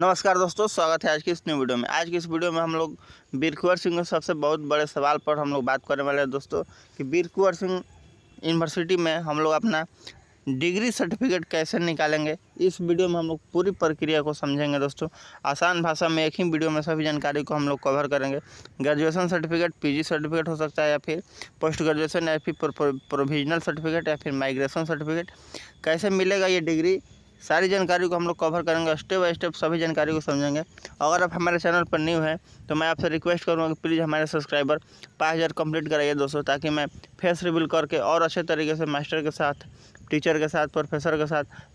नमस्कार दोस्तों, स्वागत है आज की इस न्यू वीडियो में। आज की इस वीडियो में हम लोग वीर कुंवर सिंह के सबसे बहुत बड़े सवाल पर हम लोग बात करने वाले हैं दोस्तों कि वीर कुंवर सिंह यूनिवर्सिटी में हम लोग अपना डिग्री सर्टिफिकेट कैसे निकालेंगे। इस वीडियो में हम लोग पूरी प्रक्रिया को समझेंगे दोस्तों। आसान भाषा में एक ही वीडियो में सभी जानकारी को हम लोग कवर करेंगे। ग्रेजुएशन सर्टिफिकेट, पीजी सर्टिफिकेट हो सकता है, या फिर पोस्ट ग्रेजुएशन, या फिर प्रोविजनल सर्टिफिकेट, या फिर माइग्रेशन सर्टिफिकेट कैसे मिलेगा ये डिग्री, सारी जानकारी को हम लोग कवर करेंगे। स्टेप बाय स्टेप सभी जानकारी को समझेंगे। अगर आप हमारे चैनल पर न्यू हैं तो मैं आपसे रिक्वेस्ट करूँगा कि प्लीज़ हमारे सब्सक्राइबर 5000 कंप्लीट कराइए दोस्तों, ताकि मैं फेस रिवील करके और अच्छे तरीके से मास्टर के साथ, टीचर के साथ, प्रोफेसर के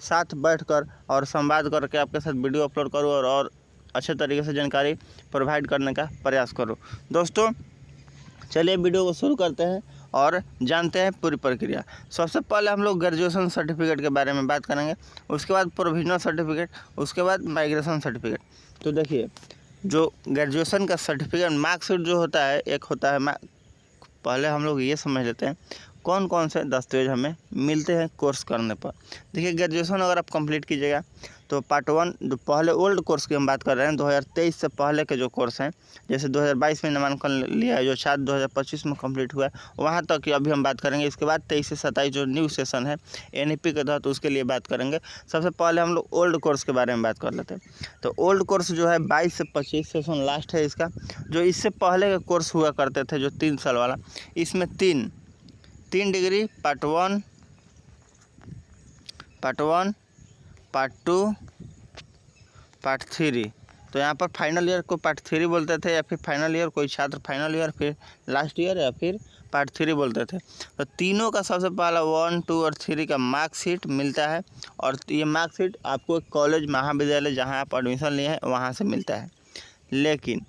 साथ बैठकर और संवाद करके आपके साथ वीडियो अपलोड करूँ और अच्छे तरीके से जानकारी प्रोवाइड करने का प्रयास करूँ। दोस्तों चलिए वीडियो को शुरू करते हैं और जानते हैं पूरी प्रक्रिया। सबसे पहले हम लोग ग्रेजुएशन सर्टिफिकेट के बारे में बात करेंगे, उसके बाद प्रोविजनल सर्टिफिकेट, उसके बाद माइग्रेशन सर्टिफिकेट। तो देखिए, जो ग्रेजुएशन का सर्टिफिकेट मार्कशीट जो होता है, एक होता है पहले हम लोग ये समझ लेते हैं कौन कौन से दस्तावेज हमें मिलते हैं कोर्स करने पर। देखिए, ग्रेजुएशन अगर आप कंप्लीट कीजिएगा तो पार्ट 1 जो पहले ओल्ड कोर्स की हम बात कर रहे हैं, 2023 से पहले के जो कोर्स हैं, जैसे 2022 में नामांकन लिया है, जो शायद 2025 में कंप्लीट हुआ है, वहाँ तक की अभी हम बात करेंगे। इसके बाद 23 से 27 जो न्यू सेशन है एनईपी के तहत, उसके लिए बात करेंगे। सबसे पहले हम लोग ओल्ड कोर्स के बारे में बात कर लेते हैं। तो ओल्ड कोर्स जो है 22 से 25 सेशन लास्ट है इसका। जो इससे पहले के कोर्स हुआ करते थे जो 3 साल वाला, इसमें तीन डिग्री, पार्ट 1, पार्ट 2, पार्ट 3। तो यहाँ पर फाइनल ईयर को पार्ट 3 बोलते थे, या फिर फाइनल ईयर कोई छात्र फाइनल ईयर, फिर लास्ट ईयर, या फिर पार्ट 3 बोलते थे। तो तीनों का सबसे पहला 1, 2 और 3 का मार्कशीट मिलता है, और ये मार्कशीट आपको कॉलेज, महाविद्यालय जहाँ आप एडमिशन लिए हैं वहाँ से मिलता है। लेकिन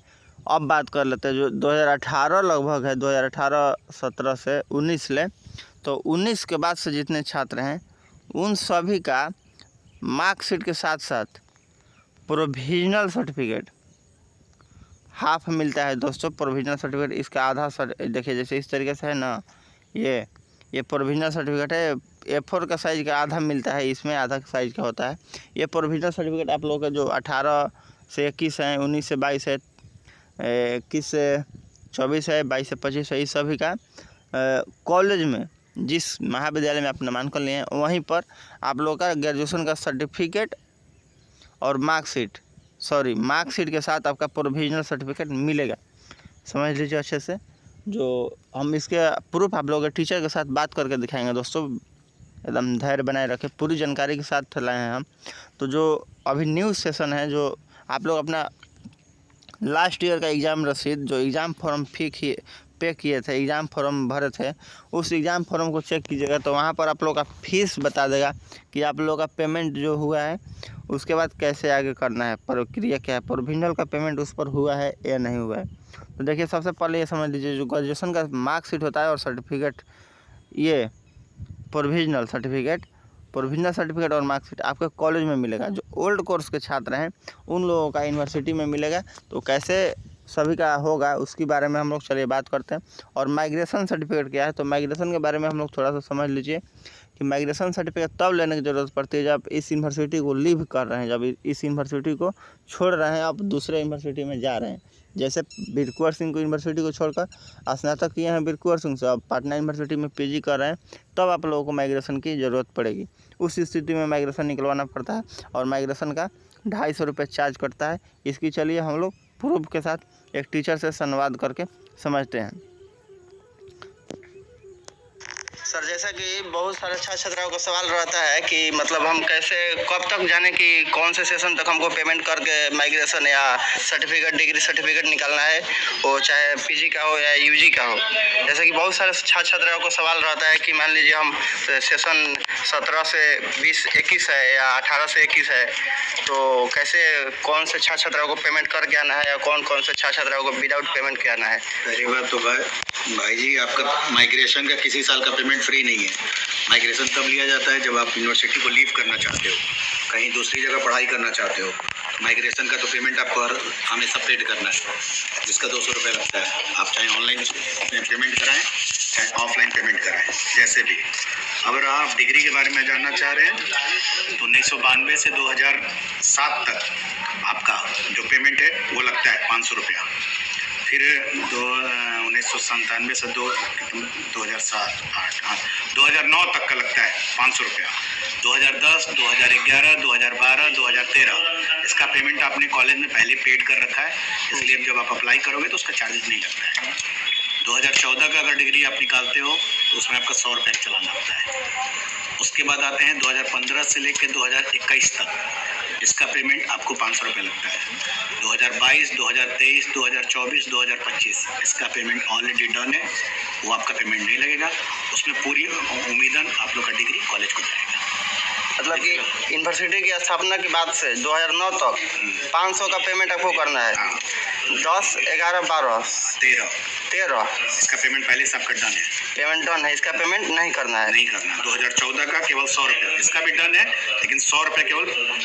अब बात कर लेते हैं जो 2018 लगभग है, 2018-17 से 19 ले, तो 19 के बाद से जितने छात्र हैं उन सभी का मार्कशीट के साथ साथ प्रोविजनल सर्टिफिकेट हाफ मिलता है दोस्तों। प्रोविजनल सर्टिफिकेट इसका आधा देखिए, जैसे इस तरीके से है ना, ये प्रोविजनल सर्टिफिकेट है। A4 का साइज़ का आधा मिलता है, इसमें आधा साइज़ का होता है। ये प्रोविजनल सर्टिफिकेट आप लोगों का जो 18 से 21 है, 19 से 22 है, 21 से 24 है, 22 से 25 है, इस सभी का कॉलेज में जिस महाविद्यालय में आप नामांकन लिए हैं वहीं पर आप लोगों का ग्रेजुएशन का सर्टिफिकेट और मार्कशीट के साथ आपका प्रोविजनल सर्टिफिकेट मिलेगा। समझ लीजिए अच्छे से। जो हम इसके प्रूफ आप लोगों के टीचर के साथ बात करके दिखाएंगे दोस्तों। एकदम धैर्य बनाए रखें, पूरी जानकारी के साथ लाए हैं हम। तो जो अभी न्यू सेशन है, जो आप लोग अपना लास्ट ईयर का एग्ज़ाम रसीद, जो एग्ज़ाम फॉर्म पे किए थे, एग्ज़ाम फॉर्म भरे थे, उस एग्ज़ाम फॉर्म को चेक कीजिएगा तो वहाँ पर आप लोग का फीस बता देगा कि आप लोगों का पेमेंट जो हुआ है उसके बाद कैसे आगे करना है, प्रक्रिया क्या है, प्रोविजनल का पेमेंट उस पर हुआ है या नहीं हुआ है। तो देखिए, सबसे पहले ये समझ लीजिए, जो ग्रेजुएशन का मार्कशीट होता है और सर्टिफिकेट, ये प्रोविजनल सर्टिफिकेट और मार्कशीट आपके कॉलेज में मिलेगा। जो ओल्ड कोर्स के छात्र हैं उन लोगों का यूनिवर्सिटी में मिलेगा। तो कैसे सभी का होगा उसके बारे में हम लोग चलिए बात करते हैं। और माइग्रेशन सर्टिफिकेट क्या है, तो माइग्रेशन के बारे में हम लोग थोड़ा सा समझ लीजिए कि माइग्रेशन सर्टिफिकेट तब लेने की ज़रूरत पड़ती है जब इस यूनिवर्सिटी को लीव कर रहे हैं, जब इस यूनिवर्सिटी को छोड़ रहे हैं, अब दूसरे यूनिवर्सिटी में जा रहे हैं। जैसे वीर कुंवर सिंह को यूनिवर्सिटी को छोड़कर स्नातक किए हैं वीर कुंवर सिंह से, अब पटना यूनिवर्सिटी में पीजी कर रहे हैं, तब आप लोगों को माइग्रेशन की ज़रूरत पड़ेगी। उस स्थिति में माइग्रेशन निकलवाना पड़ता है, और माइग्रेशन का 250 रुपये चार्ज करता है। इसकी चलिए हम लोग प्रूफ के साथ एक टीचर से संवाद करके समझते हैं। सर, जैसा कि बहुत सारे छात्र छात्राओं का सवाल रहता है कि मतलब हम कैसे, कब तक जाने कि कौन से सेशन तक हमको पेमेंट करके माइग्रेशन या सर्टिफिकेट, डिग्री सर्टिफिकेट निकालना है, वो चाहे पीजी का हो या यूजी का हो। जैसे कि बहुत सारे छात्र छात्राओं को सवाल रहता है कि मान लीजिए हम सेशन 17 से 21 है या 18 से 21 है, तो कैसे, कौन से छात्र छात्राओं को पेमेंट करके आना है या कौन से छात्र छात्राओं को विदाउट पेमेंट के आना है। पहली बात तो भाई जी, आपका माइग्रेशन का किसी साल का पेमेंट फ्री नहीं है। माइग्रेशन तब लिया जाता है जब आप यूनिवर्सिटी को लीव करना चाहते हो, कहीं दूसरी जगह पढ़ाई करना चाहते हो। माइग्रेशन का तो पेमेंट आपको हमें सेपरेट करना है, जिसका 200 रुपये लगता है। आप चाहे ऑनलाइन पेमेंट कराएं चाहे ऑफलाइन पेमेंट कराएं, जैसे भी। अगर आप डिग्री के बारे में जानना चाह रहे हैं तो 1992 से 2007 तक आपका जो पेमेंट है वो लगता है 500 रुपया। फिर 1997 से 2007 8 2009 तक का लगता है 500 रुपया। 2010, 2011, 2012, 2013 इसका पेमेंट आपने कॉलेज में पहले पेड कर रखा है, इसलिए जब आप अप्लाई करोगे तो उसका चार्जेस नहीं लगता है। 2014 का अगर डिग्री आप निकालते हो तो उसमें आपका 100 रुपये का चालान लगता है। उसके बाद आते हैं 2015 से लेकर 2021 तक, इसका पेमेंट आपको 500 रुपये लगता है। 2022, 2023, 2024, 2025 इसका पेमेंट ऑलरेडी डन है, वो आपका पेमेंट नहीं लगेगा। उसमें पूरी उम्मीदन आप लोग का डिग्री कॉलेज को जाएगा। मतलब कि यूनिवर्सिटी की स्थापना के बाद से 2009 तक 500 का पेमेंट आपको करना है। 10, 11, 12, 13 इसका पेमेंट पहले से आपका डन है। पेमेंट डन है, इसका पेमेंट नहीं करना है। 2014 का केवल 100 रुपये, इसका भी डन है, लेकिन 100 रुपये केवल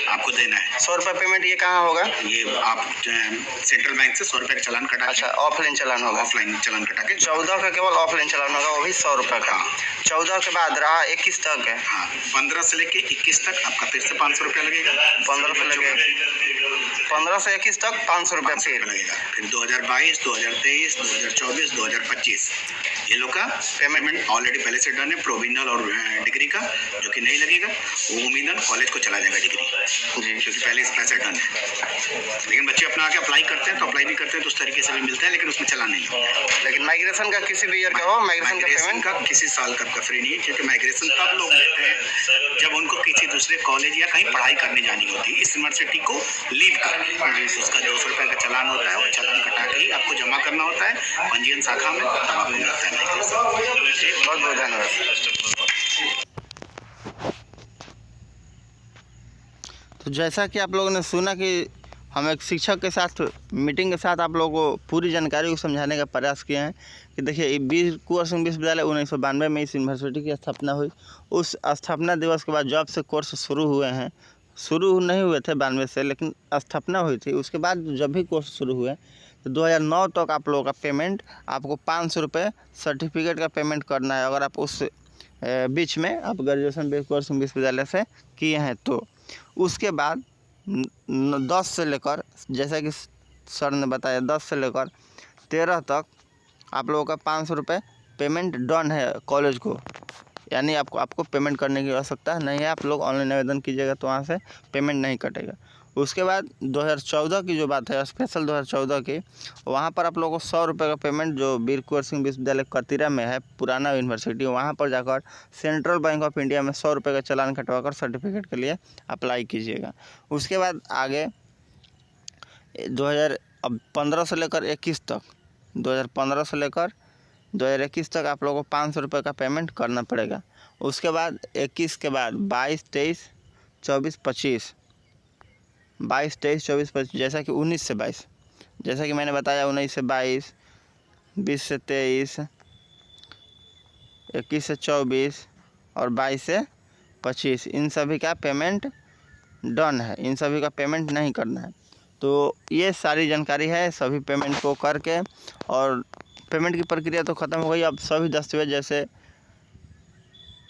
आपको देना है। 100 रुपये पेमेंट ये कहाँ होगा? ये आप सेंट्रल बैंक से 100 रुपये का चालान कटा। अच्छा, ऑफलाइन चालान होगा। ऑफलाइन चालान कटा के 14 का केवल ऑफलाइन चालान होगा, वो भी 100 रुपये का। 14 के बाद रहा 21 तक है। हाँ, 15 से लेके 21 तक आपका फिर से 500 रुपया लगेगा। 15 से लेके 15 से 21 तक 500 रुपये फिर लगेगा। फिर 2022, 2023, 2024, 2025 ये लोग का पेमेंट ऑलरेडी पहले से डन है, प्रोविजनल और डिग्री का, जो कि नहीं लगेगा। वो उम्मीदन कॉलेज को चला जाएगा डिग्री जी, क्योंकि पहले इस पैसे डन है। लेकिन बच्चे अपना आके अप्लाई करते हैं तो अप्लाई भी करते हैं तो उस तरीके से भी मिलता है, लेकिन उसमें चला नहीं लगता। लेकिन माइग्रेशन का किसी भी ईयर का हो, माइग्रेशन का किसी साल का आपका फ्री नहीं है, क्योंकि माइग्रेशन तब लोग लेते हैं जब उनको किसी दूसरे कॉलेज या कहीं पढ़ाई करने जानी होती है, इस यूनिवर्सिटी को लीव करके। उसका 200 रुपये का चालान होता है, वो चालान कटा के ही आपको जमा करना होता है पंजीयन शाखा में, तब आपको मिलता है माइग्रेशन। बहुत बहुत धन्यवाद। तो जैसा कि आप लोगों ने सुना कि हम एक शिक्षक के साथ मीटिंग के साथ आप लोगों को पूरी जानकारी को समझाने का प्रयास किए हैं कि देखिए वीर कुंवर सिंह विश्वविद्यालय 1992 में इस यूनिवर्सिटी की स्थापना हुई। उस स्थापना दिवस के बाद जब से कोर्स शुरू हुए हैं, शुरू नहीं हुए थे 92 से, लेकिन स्थापना हुई थी। उसके बाद जब भी कोर्स शुरू हुए तो 2009 तक आप लोगों का पेमेंट, आपको 500 रुपये सर्टिफिकेट का पेमेंट करना है। अगर आप उस बीच में आप ग्रेजुएशन वीर कुंवर सिंह विश्वविद्यालय से किए हैं तो उसके बाद 10 से लेकर, जैसा कि सर ने बताया, 10 से लेकर 13 तक आप लोगों का 500 रुपये पेमेंट डन है कॉलेज को, यानी आपको पेमेंट करने की आवश्यकता नहीं है। आप लोग ऑनलाइन आवेदन कीजिएगा तो वहाँ से पेमेंट नहीं कटेगा। उसके बाद 2014 की जो बात है, स्पेशल 2014 की, वहाँ पर आप लोगों को 100 रुपये का पेमेंट जो वीर कुंवर सिंह विश्वविद्यालय कतीरा में है, पुराना यूनिवर्सिटी, वहाँ पर जाकर सेंट्रल बैंक ऑफ इंडिया में 100 रुपये का चालान कटवाकर सर्टिफिकेट के लिए अप्लाई कीजिएगा। उसके बाद आगे 2015 से लेकर 21 तक, 2015 से लेकर 2021 तक आप लोगों को 500 रुपये का पेमेंट करना पड़ेगा। उसके बाद 21 के बाद 22, 23, 24, 25, 22, 23, 24, 25, जैसा कि 19 से 22, जैसा कि मैंने बताया 19 से 22, 20 से 23, 21 से 24 और 22 से 25, इन सभी का पेमेंट डन है, इन सभी का पेमेंट नहीं करना है। तो ये सारी जानकारी है। सभी पेमेंट को करके, और पेमेंट की प्रक्रिया तो ख़त्म हो गई। अब सभी दस्तावेज जैसे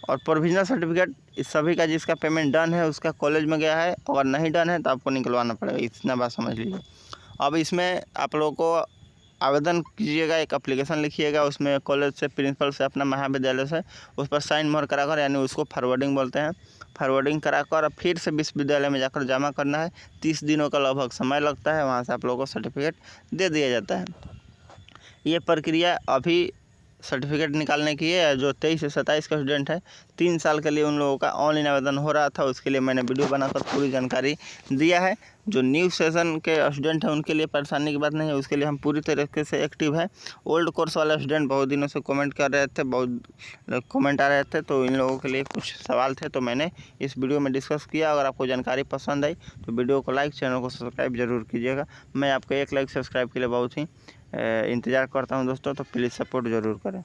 और प्रोविजनल सर्टिफिकेट, इस सभी का जिसका पेमेंट डन है उसका कॉलेज में गया है, अगर नहीं डन है तो आपको निकलवाना पड़ेगा। इतना बात समझ लीजिए। अब इसमें आप लोगों को आवेदन कीजिएगा, एक एप्लीकेशन लिखिएगा, उसमें कॉलेज से, प्रिंसिपल से, अपना महाविद्यालय से उस पर साइन मोहर कराकर, यानी उसको फॉरवर्डिंग बोलते हैं, फॉरवर्डिंग कराकर फिर से विश्वविद्यालय में जाकर जमा करना है। 30 दिनों का लगभग समय लगता है, वहाँ से आप लोगों को सर्टिफिकेट दे दिया जाता है। ये प्रक्रिया अभी सर्टिफिकेट निकालने की है। जो 23 से 27 का स्टूडेंट है, 3 साल के लिए उन लोगों का ऑनलाइन आवेदन हो रहा था, उसके लिए मैंने वीडियो बनाकर पूरी जानकारी दिया है। जो न्यू सेशन के स्टूडेंट हैं उनके लिए परेशानी की बात नहीं है, उसके लिए हम पूरी तरीके से एक्टिव है। ओल्ड कोर्स वाले स्टूडेंट बहुत दिनों से कमेंट कर रहे थे, बहुत कमेंट आ रहे थे, तो इन लोगों के लिए कुछ सवाल थे, तो मैंने इस वीडियो में डिस्कस किया। अगर आपको जानकारी पसंद आई तो वीडियो को लाइक, चैनल को सब्सक्राइब जरूर कीजिएगा। मैं आपको 1 लाइक सब्सक्राइब के लिए बहुत ही इंतज़ार करता हूं दोस्तों, तो प्लीज़ सपोर्ट ज़रूर करें।